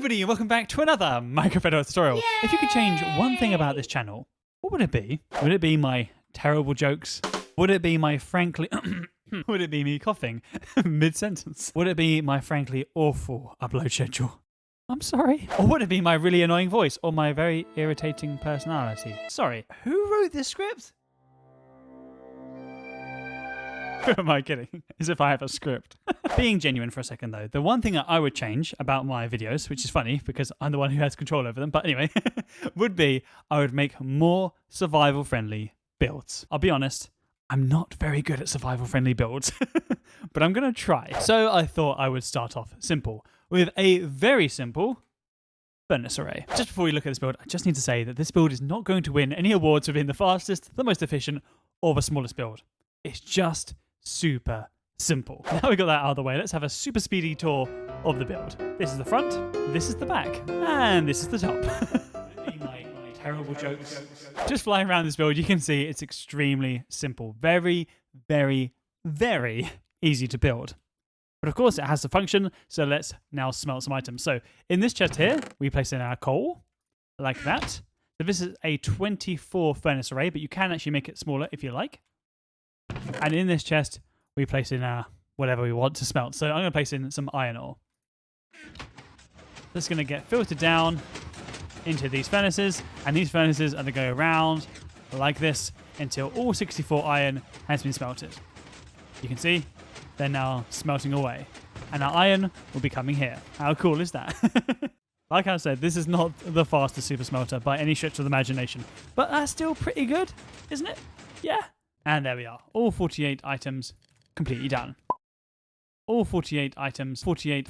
everybody, and welcome back to another Minecraft Bedrock tutorial. Yay! If you could change one thing about this channel, what would it be? Would it be my terrible jokes? Would it be my frankly... would it be me coughing mid-sentence? Would it be my frankly awful upload schedule? I'm sorry. Or would it be my really annoying voice or my very irritating personality? Sorry, who wrote this script? Who am I kidding? As if I have a script. Being genuine for a second though, the one thing that I would change about my videos, which is funny because I'm the one who has control over them, but anyway, would be I would make more survival friendly builds. I'll be honest, I'm not very good at survival friendly builds, but I'm going to try. So I thought I would start off simple with a very simple furnace array. Just before we look at this build, I just need to say that this build is not going to win any awards for being the fastest, the most efficient, or the smallest build. It's just super simple. Now we got that out of the way, let's have a super speedy tour of the build. This is the front, this is the back, and this is the top. my terrible jokes. Just flying around this build, you can see it's extremely simple. Very, very, very easy to build. But of course it has a function, so let's now smelt some items. So in this chest here, we place in our coal, like that. So this is a 24 furnace array, but you can actually make it smaller if you like. And in this chest, we place in whatever we want to smelt. So I'm going to place in some iron ore. That's going to get filtered down into these furnaces. And these furnaces are going to go around like this until all 64 iron has been smelted. You can see they're now smelting away. And our iron will be coming here. How cool is that? Like I said, this is not the fastest super smelter by any stretch of the imagination. But that's still pretty good, isn't it? Yeah. And there we are. All 48 items completely done. All 48 items. 48.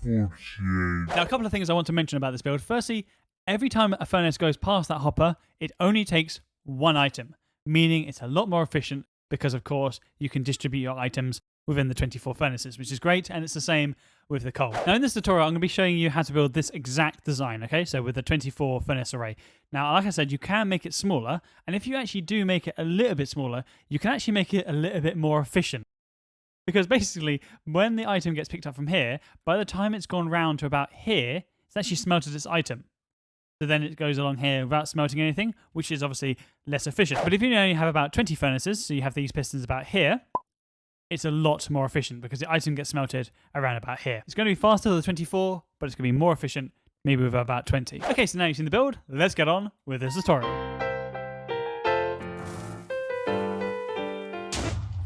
Now, a couple of things I want to mention about this build. Firstly, every time a furnace goes past that hopper, it only takes one item, meaning it's a lot more efficient because, of course, you can distribute your items within the 24 furnaces, which is great, and it's the same with the coal. Now, in this tutorial, I'm going to be showing you how to build this exact design, okay? So with the 24 furnace array. Now, like I said, you can make it smaller, and if you actually do make it a little bit smaller, you can actually make it a little bit more efficient. Because basically, when the item gets picked up from here, by the time it's gone round to about here, it's actually smelted its item. So then it goes along here without smelting anything, which is obviously less efficient. But if you only have about 20 furnaces, so you have these pistons about here, it's a lot more efficient because the item gets smelted around about here. It's going to be faster than the 24, but it's going to be more efficient, maybe with about 20. Okay, so now you've seen the build, let's get on with this tutorial.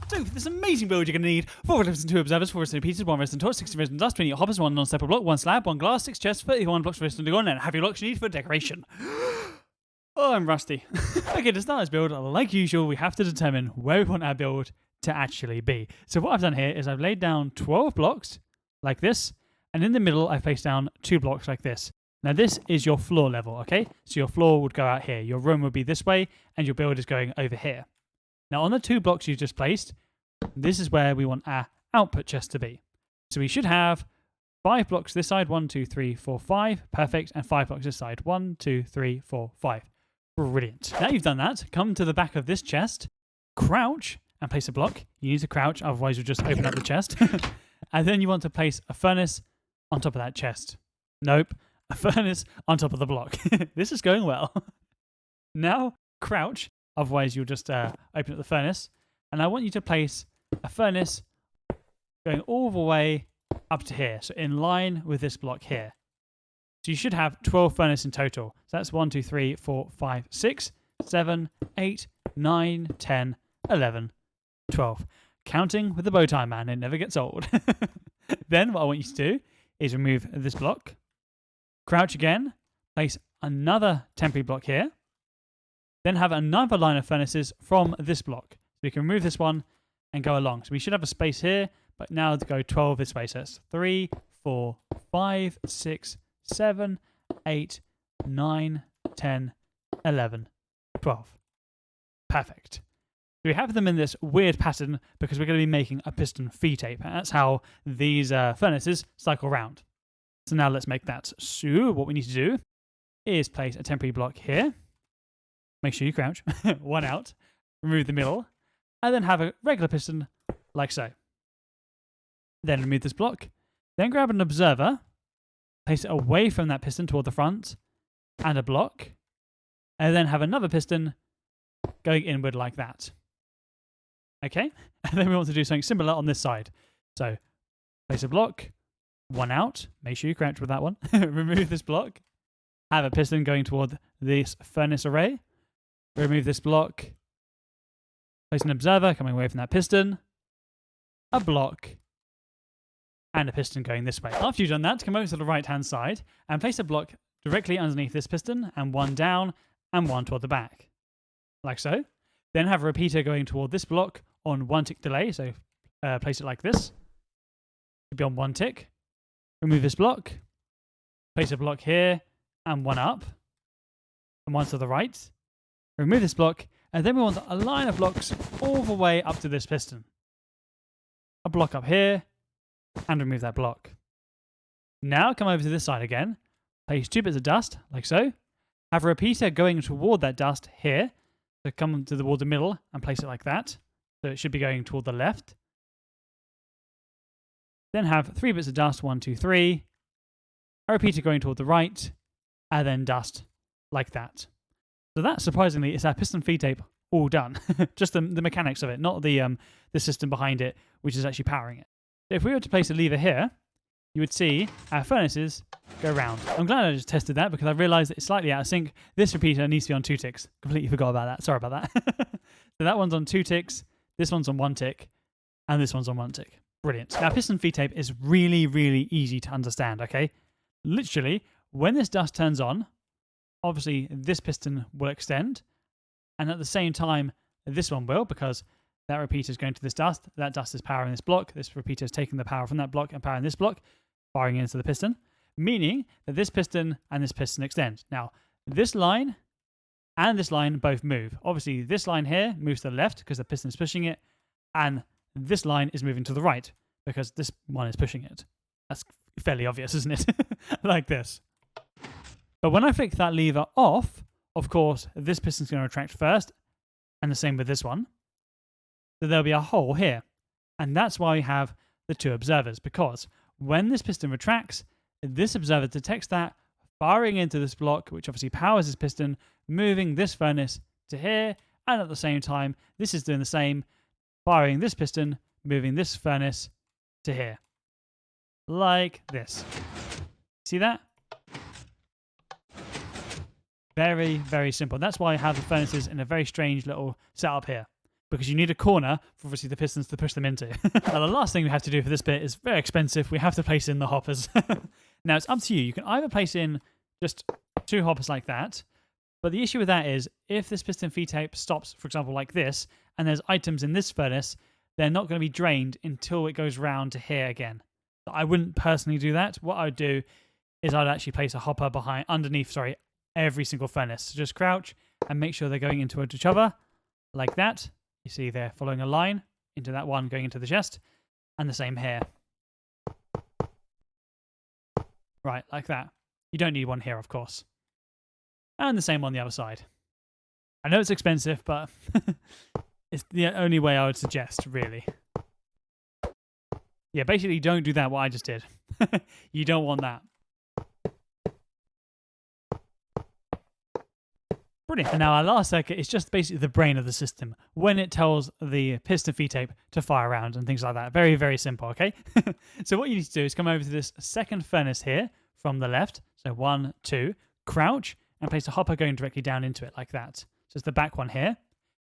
So for this amazing build, you're going to need 4 redstone, 2 observers, 4 redstone pieces, 1 redstone torch, 60 redstone dust, 20 hoppers, 1 non-staple block, 1 slab, 1 glass, 6 chests, 31 blocks for redstone to go on, and have your blocks you need for decoration. Oh, I'm rusty. Okay, to start this build, like usual, we have to determine where we want our build to actually be. So what I've done here is I've laid down 12 blocks like this, and in the middle I've placed down 2 blocks like this. Now this is your floor level, okay? So your floor would go out here, your room would be this way, and your build is going over here. Now on the 2 blocks you've just placed, this is where we want our output chest to be. So we should have 5 blocks this side, 1, 2, 3, 4, 5, perfect, and 5 blocks this side, 1, 2, 3, 4, 5. Brilliant. Now you've done that, come to the back of this chest, crouch, and place a block. You need to crouch, otherwise you'll just open up the chest. And then you want to place a furnace on top of that chest. Nope, a furnace on top of the block. This is going well. Now crouch, otherwise you'll just open up the furnace. And I want you to place a furnace going all the way up to here. So in line with this block here. So you should have 12 furnaces in total. So that's 1, 2, 3, 4, 5, 6, 7, 8, 9, 10, 11, 12. Counting with the bow tie man, it never gets old. Then what I want you to do is remove this block, crouch again, place another temporary block here, then have another line of furnaces from this block. So we can remove this one and go along. So we should have a space here, but now to go 12 this way. So that's 3, 4, 5, 6, 7, 8, 9, 10, 11, 12. Perfect. We have them in this weird pattern because we're going to be making a piston feed tape. And that's how these furnaces cycle round. So now let's make that. So what we need to do is place a temporary block here. Make sure you crouch. One out. Remove the middle. And then have a regular piston like so. Then remove this block. Then grab an observer place it away from that piston toward the front, and a block, and then have another piston going inward like that. Okay, and then we want to do something similar on this side. So place a block, one out, make sure you crouch with that one, remove this block, have a piston going toward this furnace array, remove this block, place an observer coming away from that piston, a block, and a piston going this way. After you've done that, come over to the right hand side and place a block directly underneath this piston, and one down and one toward the back, like so. Then have a repeater going toward this block on 1 tick delay, so place it like this. It'll be on 1 tick. Remove this block, place a block here, and one up, and one to the right. Remove this block, and then we want a line of blocks all the way up to this piston. A block up here, and remove that block. Now come over to this side again, place 2 bits of dust, like so. Have a repeater going toward that dust here, so come toward the middle and place it like that. So it should be going toward the left. Then have 3 bits of dust, 1, 2, 3. A repeater going toward the right, and then dust like that. So that, surprisingly, is our piston feed tape all done. Just the mechanics of it, not the system behind it, which is actually powering it. If we were to place a lever here, you would see our furnaces go round. I'm glad I just tested that because I realised that it's slightly out of sync. This repeater needs to be on 2 ticks. Completely forgot about that. Sorry about that. So that one's on 2 ticks, this one's on 1 tick, and this one's on 1 tick. Brilliant. Now, piston feed tape is really, really easy to understand, okay? Literally, when this dust turns on, obviously this piston will extend, and at the same time, this one will, because that repeater is going to this dust. That dust is powering this block. This repeater is taking the power from that block and powering this block, firing into the piston, meaning that this piston and this piston extend. Now, this line and this line both move. Obviously, this line here moves to the left because the piston is pushing it, and this line is moving to the right because this one is pushing it. That's fairly obvious, isn't it? Like this. But when I flick that lever off, of course, this piston's going to retract first, and the same with this one. So there'll be a hole here. And that's why we have the 2 observers, because when this piston retracts, this observer detects that, firing into this block, which obviously powers this piston, moving this furnace to here, and at the same time, this is doing the same, firing this piston, moving this furnace to here. Like this. See that? Very, very simple. That's why I have the furnaces in a very strange little setup here, because you need a corner for obviously the pistons to push them into. Now, the last thing we have to do for this bit is very expensive. We have to place in the hoppers. Now, it's up to you. You can either place in just 2 hoppers like that, but the issue with that is if this piston feed tape stops, for example, like this, and there's items in this furnace, they're not going to be drained until it goes round to here again. So I wouldn't personally do that. What I would do is I'd actually place a hopper underneath every single furnace. So just crouch and make sure they're going into each other like that. You see they're following a line into that one going into the chest, and the same here. Right, like that. You don't need one here, of course. And the same on the other side. I know it's expensive, but it's the only way I would suggest, really. Yeah, basically don't do that, what I just did. You don't want that. Brilliant. And now our last circuit is just basically the brain of the system when it tells the piston feed tape to fire around and things like that. Very, very simple, okay? So what you need to do is come over to this second furnace here from the left. So 1, 2, crouch, and place a hopper going directly down into it like that. So it's the back one here.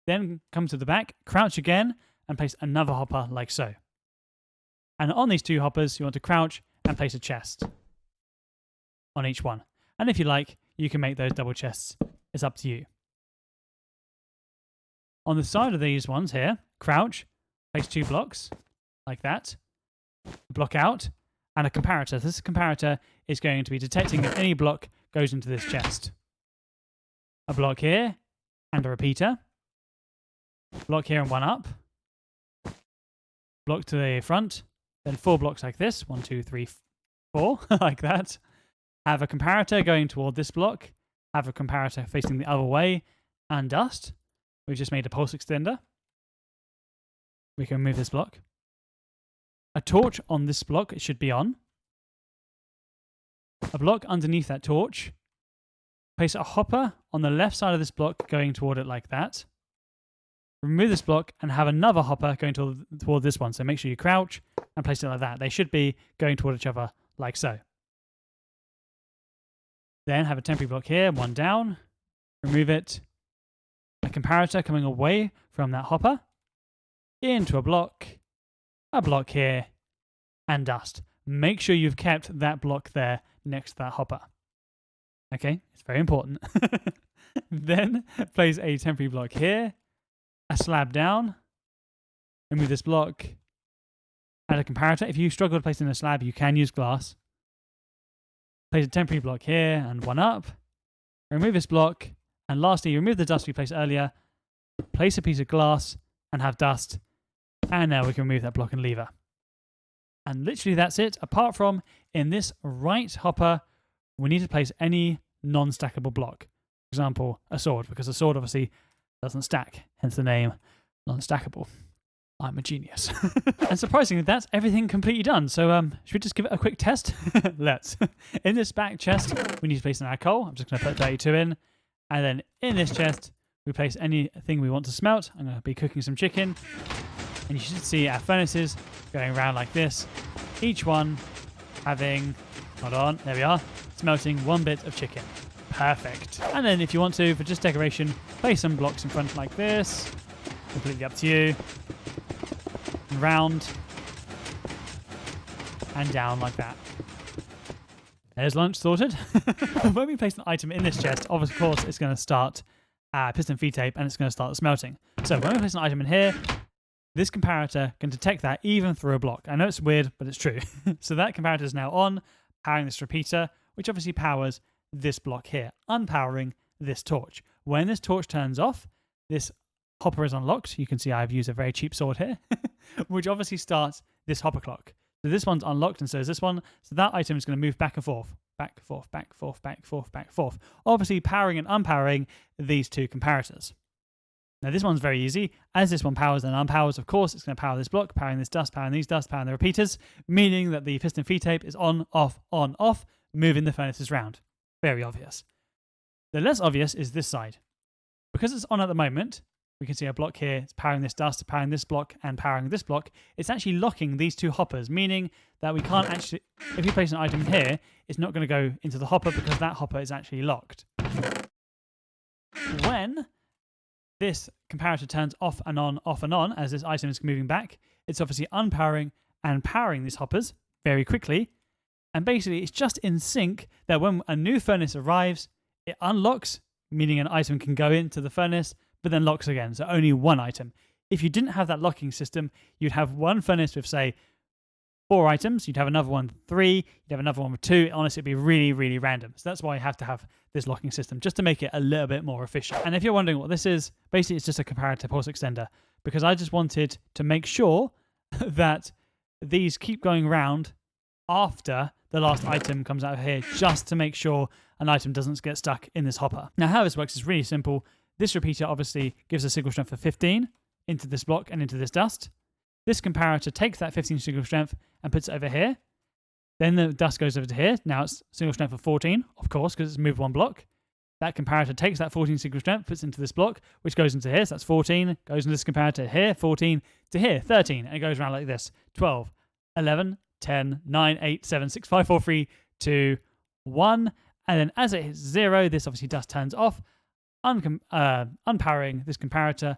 Then come to the back, crouch again, and place another hopper like so. And on these 2 hoppers, you want to crouch and place a chest on each one. And if you like, you can make those double chests. It's up to you. On the side of these ones here, crouch, place 2 blocks like that, block out, and a comparator. This comparator is going to be detecting if any block goes into this chest. A block here, and a repeater. Block here and 1 up. Block to the front. Then 4 blocks like this. 1, 2, 3, 4, like that. Have a comparator going toward this block. Have a comparator facing the other way, and dust. We've just made a pulse extender. We can remove this block. A torch on this block, it should be on. a block underneath that torch. Place a hopper on the left side of this block going toward it like that. Remove this block and have another hopper going toward this one. So make sure you crouch and place it like that. They should be going toward each other like so. Then have a temporary block here, one down. Remove it. A comparator coming away from that hopper. Into a block here, and dust. Make sure you've kept that block there next to that hopper. Okay, it's very important. Then place a temporary block here, a slab down, remove this block, add a comparator. If you struggle to place in a slab, you can use glass. Place a temporary block here and one up. Remove this block, and lastly, remove the dust we placed earlier. Place a piece of glass and have dust. And now we can remove that block and lever. And literally that's it, apart from in this right hopper, we need to place any non-stackable block. For example, a sword, because a sword obviously doesn't stack, hence the name non-stackable. I'm a genius. And surprisingly, that's everything completely done. So should we just give it a quick test? Let's. In this back chest, we need to place in our coal. I'm just going to put 32 in. And then in this chest, we place anything we want to smelt. I'm going to be cooking some chicken. And you should see our furnaces going around like this. Each one having, hold on, there we are, smelting one bit of chicken. Perfect. And then if you want to, for just decoration, place some blocks in front like this. Completely up to you. And round. And down like that. There's lunch sorted. When we place an item in this chest, of course, it's going to start piston feed tape and it's going to start smelting. So when we place an item in here, this comparator can detect that even through a block. I know it's weird, but it's true. So that comparator is now on, powering this repeater, which obviously powers this block here, unpowering this torch. When this torch turns off, this hopper is unlocked. You can see I've used a very cheap sword here, which obviously starts this hopper clock. So this one's unlocked and so is this one. So that item is going to move back and forth, back, forth, back, forth, back, forth, back, forth. Obviously powering and unpowering these two comparators. Now this one's very easy. As this one powers and unpowers, of course, it's going to power this block, powering this dust, powering these dust, powering the repeaters, meaning that the piston feed tape is on, off, moving the furnaces round. Very obvious. The less obvious is this side. Because it's on at the moment, we can see a block here, it's powering this dust, powering this block, and powering this block. It's actually locking these two hoppers, meaning that we can't actually, if you place an item here, it's not going to go into the hopper because that hopper is actually locked. When this comparator turns off and on, as this item is moving back, it's obviously unpowering and powering these hoppers very quickly. And basically, it's just in sync that when a new furnace arrives, it unlocks, meaning an item can go into the furnace, but then locks again. So only one item. If you didn't have that locking system, you'd have one furnace with, say, 4 items. You'd have another one with 3. You'd have another one with 2. Honestly, it'd be really, really random. So that's why you have to have this locking system, just to make it a little bit more efficient. And if you're wondering what this is, basically it's just a comparative pulse extender, because I just wanted to make sure that these keep going round after the last item comes out of here, just to make sure an item doesn't get stuck in this hopper. Now, how this works is really simple. This repeater obviously gives a signal strength of 15 into this block and into this dust. This comparator takes that 15 signal strength and puts it over here. Then the dust goes over to here. Now it's signal strength of 14, of course, because it's moved one block. That comparator takes that 14 signal strength, puts it into this block, which goes into here. So that's 14, goes into this comparator here, 14 to here, 13. And it goes around like this. 12, 11, 10, 9, 8, 7, 6, 5, 4, 3, 2, 1. And then as it hits 0, this obviously dust turns off, unpowering this comparator,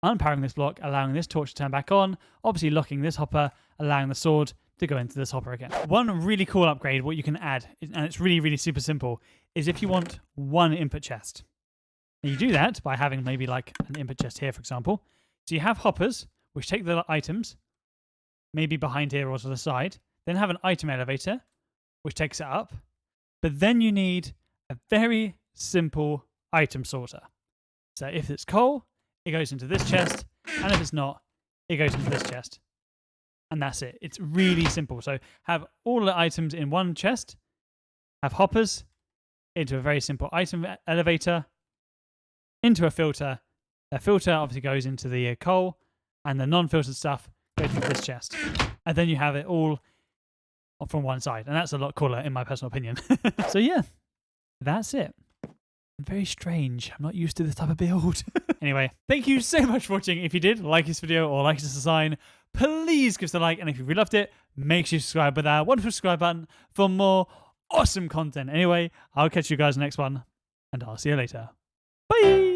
unpowering this block, allowing this torch to turn back on, obviously locking this hopper, allowing the sword to go into this hopper again. One really cool upgrade, what you can add, and it's really, really super simple, is if you want one input chest. And you do that by having maybe like an input chest here, for example. So you have hoppers, which take the items, maybe behind here or to the side, then have an item elevator, which takes it up. But then you need a very simple item sorter. So if it's coal, it goes into this chest, and if it's not, it goes into this chest. And that's it. It's really simple. So have all the items in one chest, have hoppers into a very simple item elevator, into a filter. A filter obviously goes into the coal, and the non-filtered stuff goes into this chest. And then you have it all from one side. And that's a lot cooler in my personal opinion. So yeah, that's it. Very strange. I'm not used to this type of build. Anyway, thank you so much for watching. If you did like this video or like this design, please give us a like. And if you really loved it, make sure you subscribe with that wonderful subscribe button for more awesome content. Anyway, I'll catch you guys next one, and I'll see you later. Bye!